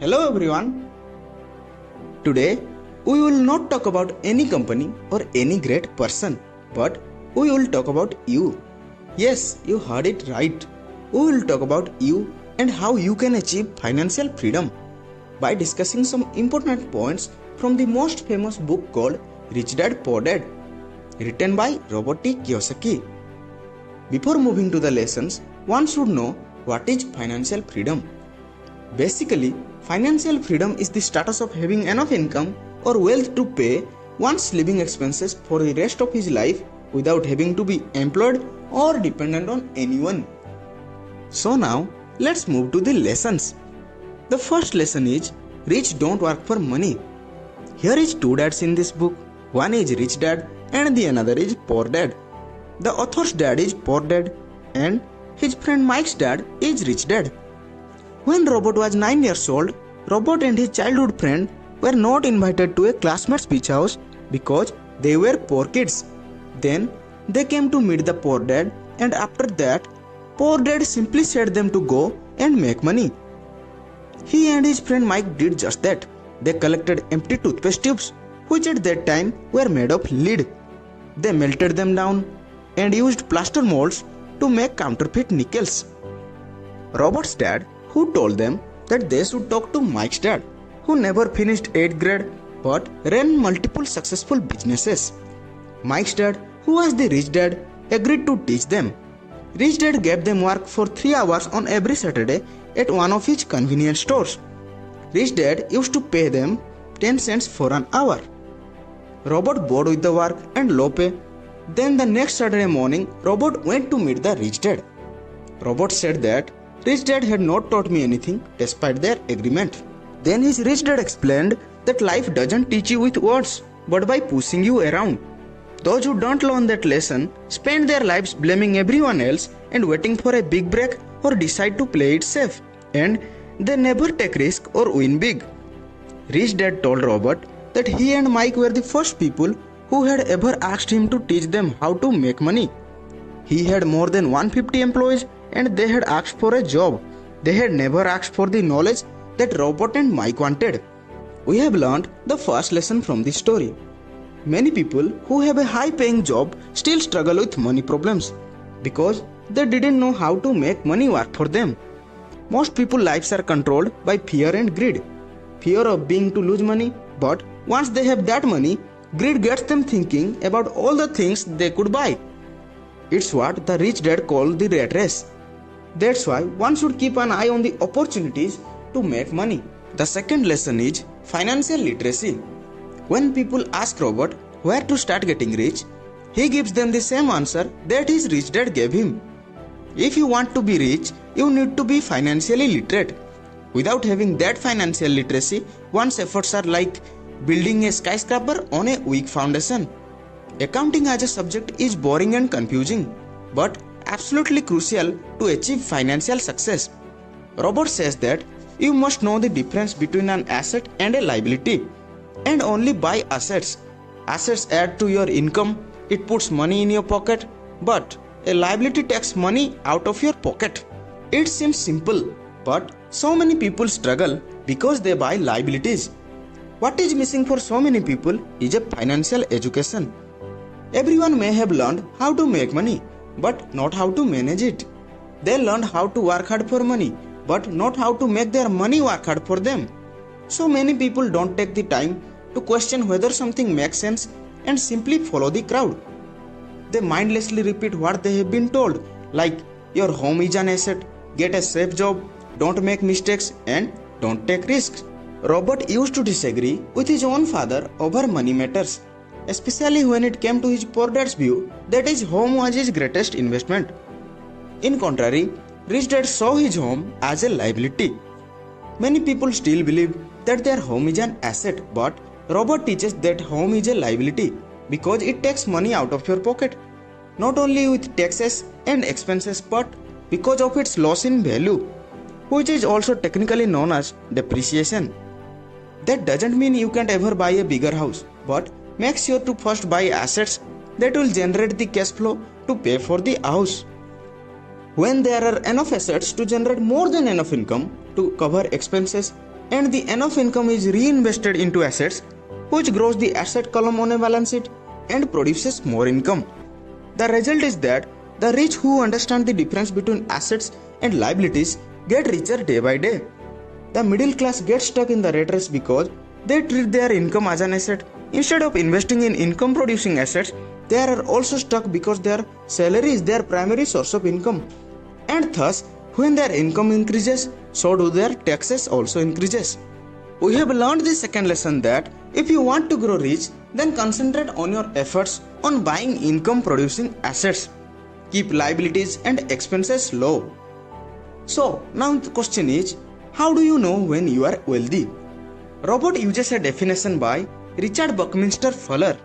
Hello everyone. Today we will not talk about any company or any great person, but we will talk about you. Yes, you heard it right. We will talk about you and how you can achieve financial freedom by discussing some important points from the most famous book called Rich Dad Poor Dad, written by Robert T. Kiyosaki. Before moving to the lessons, one should know what is financial freedom. Basically, financial freedom is the status of having enough income or wealth to pay one's living expenses for the rest of his life without having to be employed or dependent on anyone. So now, let's move to the lessons. The first lesson is, rich don't work for money. Here is two dads in this book. One is rich dad and the another is poor dad. The author's dad is poor dad and his friend Mike's dad is rich dad. When Robert was 9 years old, Robert and his childhood friend were not invited to a classmate's beach house because they were poor kids. Then they came to meet the poor dad, and after that, poor dad simply said them to go and make money. He and his friend Mike did just that. They collected empty toothpaste tubes, which at that time were made of lead. They melted them down and used plaster molds to make counterfeit nickels. Robert's dad, who told them that they should talk to Mike's dad, who never finished 8th grade but ran multiple successful businesses. Mike's dad, who was the rich dad, agreed to teach them. Rich dad gave them work for 3 hours on every Saturday at one of his convenience stores. Rich dad used to pay them 10 cents for an hour. Robert bored with the work and low pay. Then the next Saturday morning, Robert went to meet the rich dad. Robert said that rich dad had not taught me anything despite their agreement. Then his rich dad explained that life doesn't teach you with words but by pushing you around. Those who don't learn that lesson spend their lives blaming everyone else and waiting for a big break or decide to play it safe, and they never take risk or win big. Rich dad told Robert that he and Mike were the first people who had ever asked him to teach them how to make money. He had more than 150 employees and they had asked for a job. They had never asked for the knowledge that Robert and Mike wanted. We have learned the first lesson from this story. Many people who have a high-paying job still struggle with money problems because they didn't know how to make money work for them. Most people's lives are controlled by fear and greed. Fear of being to lose money, but once they have that money, greed gets them thinking about all the things they could buy. It's what the rich dad called the rat race. That's why one should keep an eye on the opportunities to make money. The second lesson is financial literacy. When people ask Robert where to start getting rich, he gives them the same answer that his rich dad gave him. If you want to be rich, you need to be financially literate. Without having that financial literacy, one's efforts are like building a skyscraper on a weak foundation. Accounting as a subject is boring and confusing, but absolutely crucial to achieve financial success. Robert says that you must know the difference between an asset and a liability, and only buy assets. Assets add to your income, it puts money in your pocket, but a liability takes money out of your pocket. It seems simple, but so many people struggle because they buy liabilities. What is missing for so many people is a financial education. Everyone may have learned how to make money, but not how to manage it. They learned how to work hard for money, but not how to make their money work hard for them. So many people don't take the time to question whether something makes sense and simply follow the crowd. They mindlessly repeat what they have been told, like your home is an asset, get a safe job, don't make mistakes, and don't take risks. Robert used to disagree with his own father over money matters, especially when it came to his poor dad's view that his home was his greatest investment. In contrary, rich dad saw his home as a liability. Many people still believe that their home is an asset, but Robert teaches that home is a liability because it takes money out of your pocket, not only with taxes and expenses but because of its loss in value, which is also technically known as depreciation. That doesn't mean you can't ever buy a bigger house, but make sure to first buy assets that will generate the cash flow to pay for the house. When there are enough assets to generate more than enough income to cover expenses, and the enough income is reinvested into assets, which grows the asset column on a balance sheet and produces more income. The result is that the rich who understand the difference between assets and liabilities get richer day by day. The middle class gets stuck in the rat race because they treat their income as an asset. Instead of investing in income producing assets, they are also stuck because their salary is their primary source of income. And thus, when their income increases, so do their taxes also increases. We have learned the second lesson that if you want to grow rich, then concentrate on your efforts on buying income producing assets. Keep liabilities and expenses low. So, now the question is, how do you know when you are wealthy? Robert uses a definition by Richard Buckminster Fuller.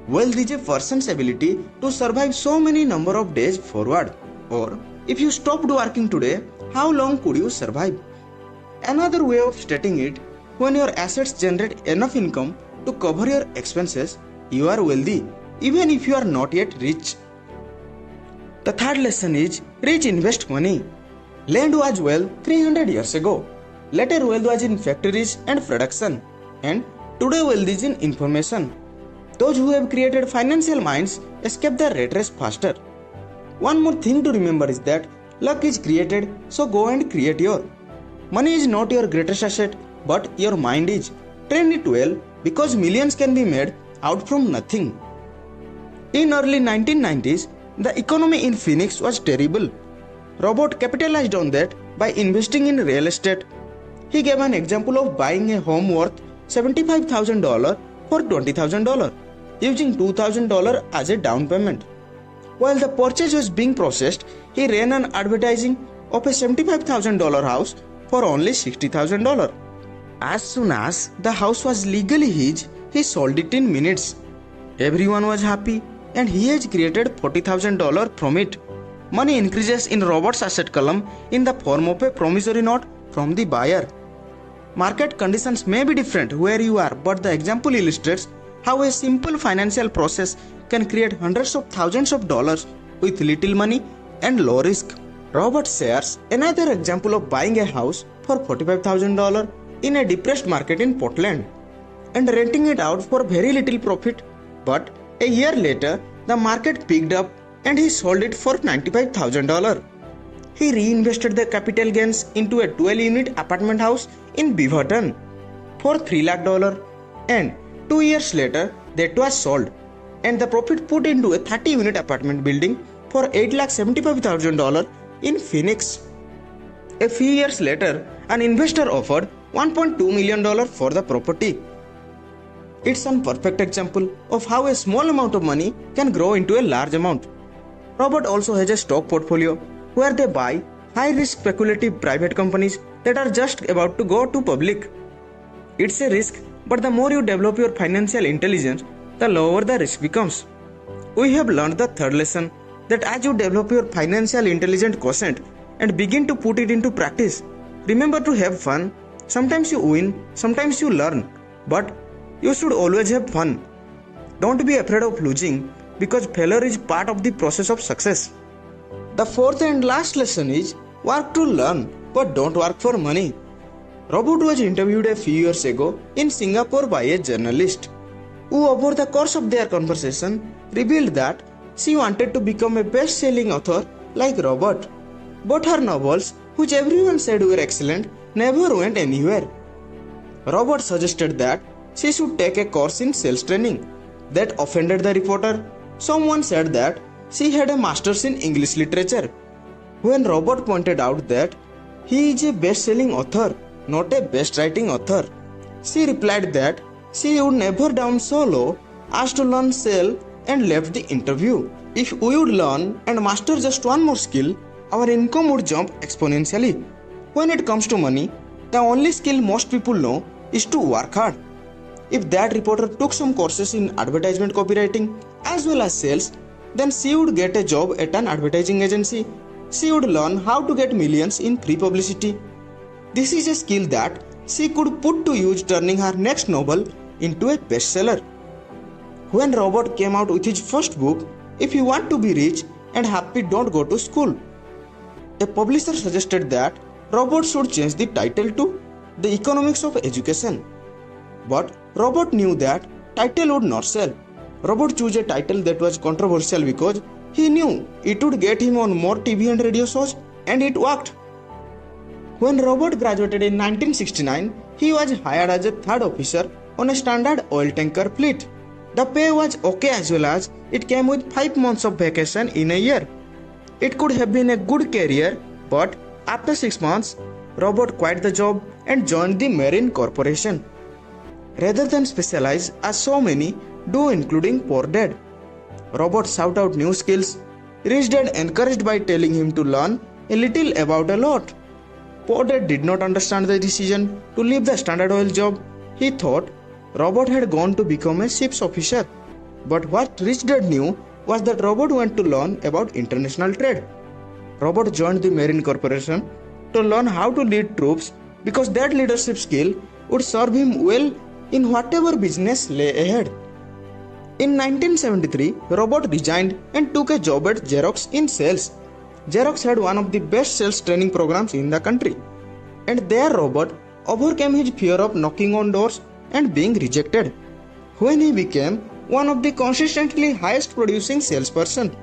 Wealth is a person's ability to survive so many number of days forward. Or, if you stopped working today, how long could you survive? Another way of stating it, when your assets generate enough income to cover your expenses, you are wealthy, even if you are not yet rich. The third lesson is, rich invest money. Land was wealth 300 years ago. Later wealth was in factories and production. And today wealth is in information. Those who have created financial minds escape the rat race faster. One more thing to remember is that luck is created, so go and create your. Money is not your greatest asset, but your mind is. Train it well because millions can be made out from nothing. In early 1990s, the economy in Phoenix was terrible. Robert capitalized on that by investing in real estate. He gave an example of buying a home worth $75,000 for $20,000, using $2,000 as a down payment. While the purchase was being processed, he ran an advertising of a $75,000 house for only $60,000. As soon as the house was legally his, he sold it in minutes. Everyone was happy and he has created $40,000 from it. Money increases in Robert's asset column in the form of a promissory note from the buyer. Market conditions may be different where you are, but the example illustrates how a simple financial process can create hundreds of thousands of dollars with little money and low risk. Robert shares another example of buying a house for $45,000 in a depressed market in Portland and renting it out for very little profit. But a year later, the market picked up and he sold it for $95,000. He reinvested the capital gains into a 12-unit apartment house in Beaverton for $3 lakh, and 2 years later that was sold and the profit put into a 30-unit apartment building for $8,75,000 in Phoenix. A few years later, an investor offered $1.2 million for the property. It's a perfect example of how a small amount of money can grow into a large amount. Robert also has a stock portfolio where they buy high-risk speculative private companies that are just about to go to public. It's a risk, but the more you develop your financial intelligence, the lower the risk becomes. We have learned the third lesson, that as you develop your financial intelligence quotient and begin to put it into practice, remember to have fun. Sometimes you win, sometimes you learn, but you should always have fun. Don't be afraid of losing, because failure is part of the process of success. The fourth and last lesson is, work to learn, but don't work for money. Robert was interviewed a few years ago in Singapore by a journalist, who over the course of their conversation revealed that she wanted to become a best-selling author like Robert. But her novels, which everyone said were excellent, never went anywhere. Robert suggested that she should take a course in sales training. That offended the reporter. Someone said that she had a master's in English literature. When Robert pointed out that he is a best-selling author, not a best-writing author, she replied that she would never down so low as to learn sell and left the interview. If we would learn and master just one more skill, our income would jump exponentially. When it comes to money, the only skill most people know is to work hard. If that reporter took some courses in advertisement copywriting as well as sales, then she would get a job at an advertising agency. She would learn how to get millions in free publicity. This is a skill that she could put to use, turning her next novel into a bestseller. When Robert came out with his first book, If You Want to Be Rich and Happy, Don't Go to School, a publisher suggested that Robert should change the title to the economics of education. But Robert knew that title would not sell. Robert chose a title that was controversial because he knew it would get him on more TV and radio shows, and it worked. When Robert graduated in 1969, he was hired as a third officer on a standard oil tanker fleet. The pay was okay as well as it came with 5 months of vacation in a year. It could have been a good career, but after 6 months, Robert quit the job and joined the Marine Corporation. Rather than specialize as so many do, including Poor Dad, Robert sought out new skills. Rich Dad encouraged by telling him to learn a little about a lot. Poor Dad did not understand the decision to leave the Standard Oil job. He thought Robert had gone to become a ship's officer. But what Rich Dad knew was that Robert went to learn about international trade. Robert joined the Marine Corporation to learn how to lead troops because that leadership skill would serve him well in whatever business lay ahead. In 1973, Robert resigned and took a job at Xerox in sales. Xerox had one of the best sales training programs in the country. And there Robert overcame his fear of knocking on doors and being rejected. When he became one of the consistently highest producing salesperson,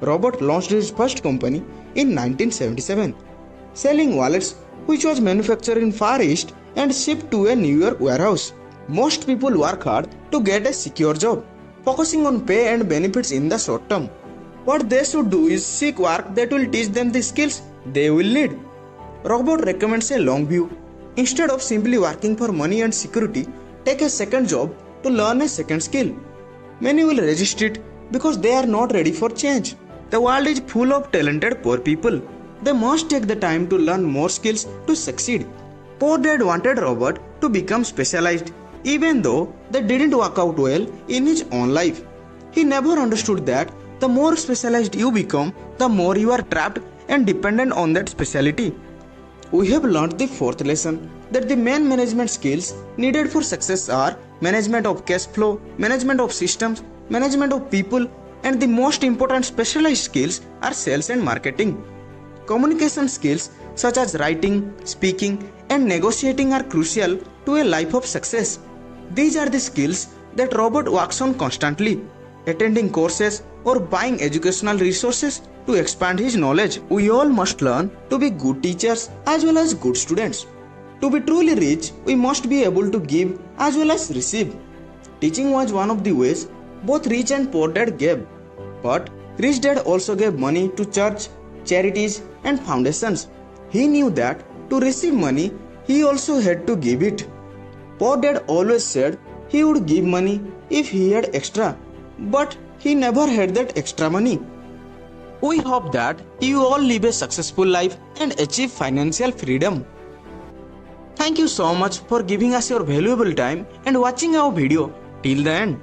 Robert launched his first company in 1977, selling wallets which was manufactured in Far East and shipped to a New York warehouse. Most people work hard to get a secure job, focusing on pay and benefits in the short term. What they should do is seek work that will teach them the skills they will need. Robert recommends a long view. Instead of simply working for money and security, take a second job to learn a second skill. Many will resist it because they are not ready for change. The world is full of talented poor people. They must take the time to learn more skills to succeed. Poor Dad wanted Robert to become specialized, even though that didn't work out well in his own life. He never understood that the more specialized you become, the more you are trapped and dependent on that specialty. We have learned the fourth lesson, that the main management skills needed for success are management of cash flow, management of systems, management of people, and the most important specialized skills are sales and marketing. Communication skills such as writing, speaking, and negotiating are crucial to a life of success. These are the skills that Robert works on constantly, attending courses or buying educational resources to expand his knowledge. We all must learn to be good teachers as well as good students. To be truly rich, we must be able to give as well as receive. Teaching was one of the ways both Rich and Poor Dad gave. But Rich Dad also gave money to church, charities, and foundations. He knew that to receive money, he also had to give it. Poor Dad always said he would give money if he had extra, but he never had that extra money. We hope that you all live a successful life and achieve financial freedom. Thank you so much for giving us your valuable time and watching our video till the end.